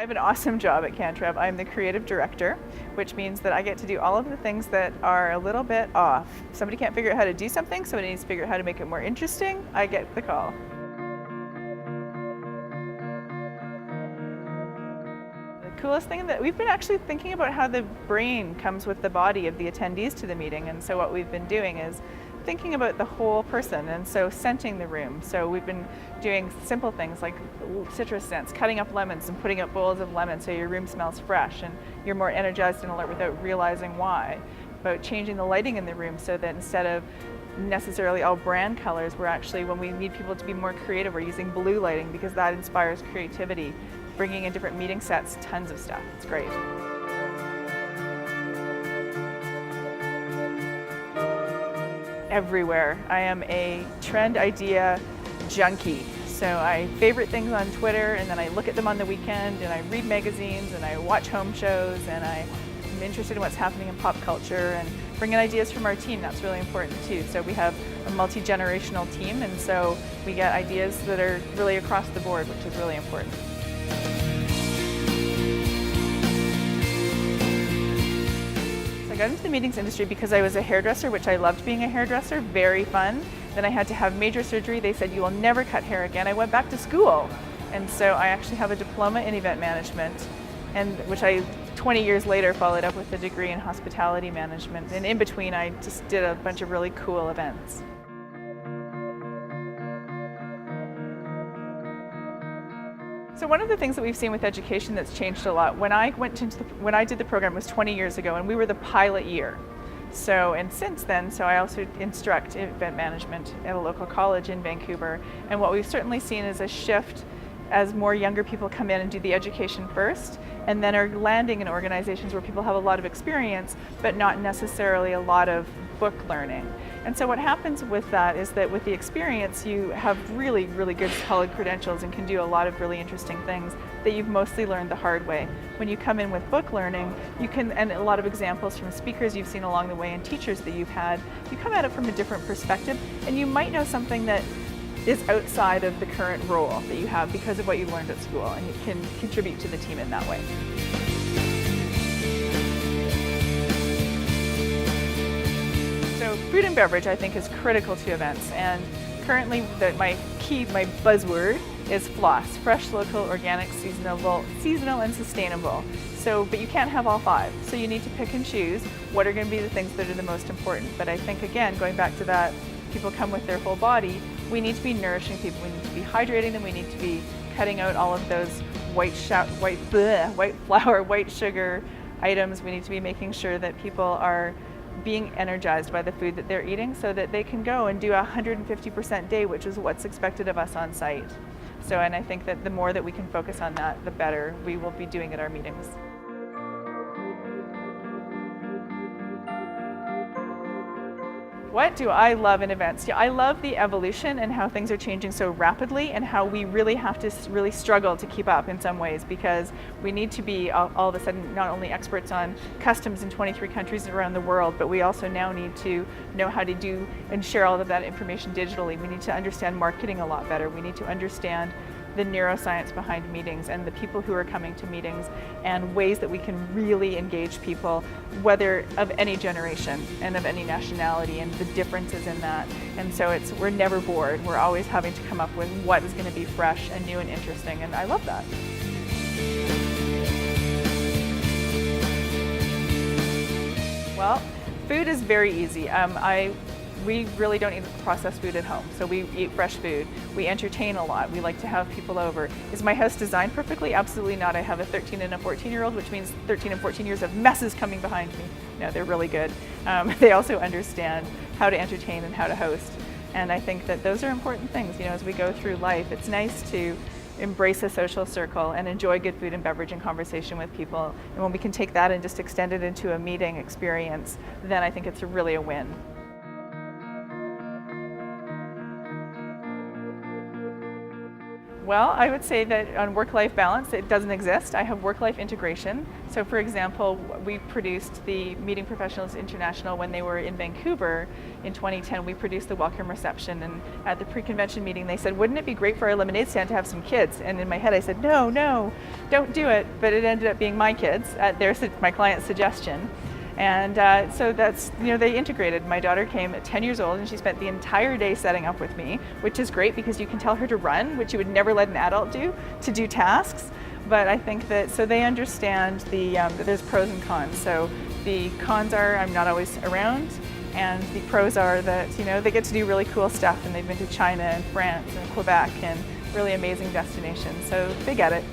I have an awesome job at Cantreb. I'm the creative director, which means that I get to do all of the things that are a little bit off. Somebody can't figure out how to do something, somebody needs to figure out how to make it more interesting, I get the call. The coolest thing that we've been actually thinking about how the brain comes with the body of the attendees to the meeting, and so what we've been doing is thinking about the whole person, and so scenting the room. So we've been doing simple things like citrus scents, cutting up lemons and putting up bowls of lemon so your room smells fresh and you're more energized and alert without realizing why. About changing the lighting in the room so that instead of necessarily all brand colors, we're actually, when we need people to be more creative, we're using blue lighting because that inspires creativity. Bringing in different meeting sets, tons of stuff. It's great. Everywhere. I am a trend idea junkie. So I favorite things on Twitter, and then I look at them on the weekend, and I read magazines, and I watch home shows, and I'm interested in what's happening in pop culture, and bring in ideas from our team. That's really important too. So we have a multi-generational team, and so we get ideas that are really across the board, which is really important. I got into the meetings industry because I was a hairdresser, which I loved being a hairdresser, very fun. Then I had to have major surgery. They said, you will never cut hair again. I went back to school. And so I actually have a diploma in event management, and which I 20 years later followed up with a degree in hospitality management. And in between, I just did a bunch of really cool events. So one of the things that we've seen with education that's changed a lot, when I did the program, was 20 years ago, and we were the pilot year. So, and since then, so I also instruct event management at a local college in Vancouver, and what we've certainly seen is a shift as more younger people come in and do the education first, and then are landing in organizations where people have a lot of experience, but not necessarily a lot of book learning. And so what happens with that is that with the experience, you have really, really good solid credentials and can do a lot of really interesting things that you've mostly learned the hard way. When you come in with book learning, you can, and a lot of examples from speakers you've seen along the way and teachers that you've had, you come at it from a different perspective, and you might know something that is outside of the current role that you have because of what you learned at school, and you can contribute to the team in that way. So food and beverage, I think, is critical to events, and currently my buzzword is FLOSS, fresh, local, organic, seasonal and sustainable. So, but you can't have all five, so you need to pick and choose what are going to be the things that are the most important. But I think, again, going back to that, people come with their whole body. We need to be nourishing people, we need to be hydrating them, we need to be cutting out all of those white flour, white sugar items. We need to be making sure that people are being energized by the food that they're eating so that they can go and do a 150% day, which is what's expected of us on site. So, and I think that the more that we can focus on that, the better we will be doing at our meetings. What do I love in events? Yeah, I love the evolution and how things are changing so rapidly, and how we really have to really struggle to keep up in some ways, because we need to be all of a sudden not only experts on customs in 23 countries around the world, but we also now need to know how to do and share all of that information digitally. We need to understand marketing a lot better. We need to understand the neuroscience behind meetings and the people who are coming to meetings, and ways that we can really engage people, whether of any generation and of any nationality, and the differences in that. And so we're never bored. We're always having to come up with what is going to be fresh and new and interesting, and I love that. Well, food is very easy. We really don't eat processed food at home, so we eat fresh food. We entertain a lot. We like to have people over. Is my house designed perfectly? Absolutely not. I have a 13 and a 14-year-old, which means 13 and 14 years of messes coming behind me. No, they're really good. They also understand how to entertain and how to host. And I think that those are important things. You know, as we go through life, it's nice to embrace a social circle and enjoy good food and beverage and conversation with people. And when we can take that and just extend it into a meeting experience, then I think it's really a win. Well, I would say that on work-life balance, it doesn't exist. I have work-life integration. So for example, we produced the Meeting Professionals International when they were in Vancouver in 2010. We produced the welcome reception, and at the pre-convention meeting they said, wouldn't it be great for our lemonade stand to have some kids? And in my head I said, no, don't do it. But it ended up being my kids at my client's suggestion. And so that's, they integrated. My daughter came at 10 years old and she spent the entire day setting up with me, which is great because you can tell her to run, which you would never let an adult do, to do tasks. But I think that, so they understand that there's pros and cons. So the cons are I'm not always around, and the pros are that, they get to do really cool stuff, and they've been to China and France and Quebec and really amazing destinations. So they get it.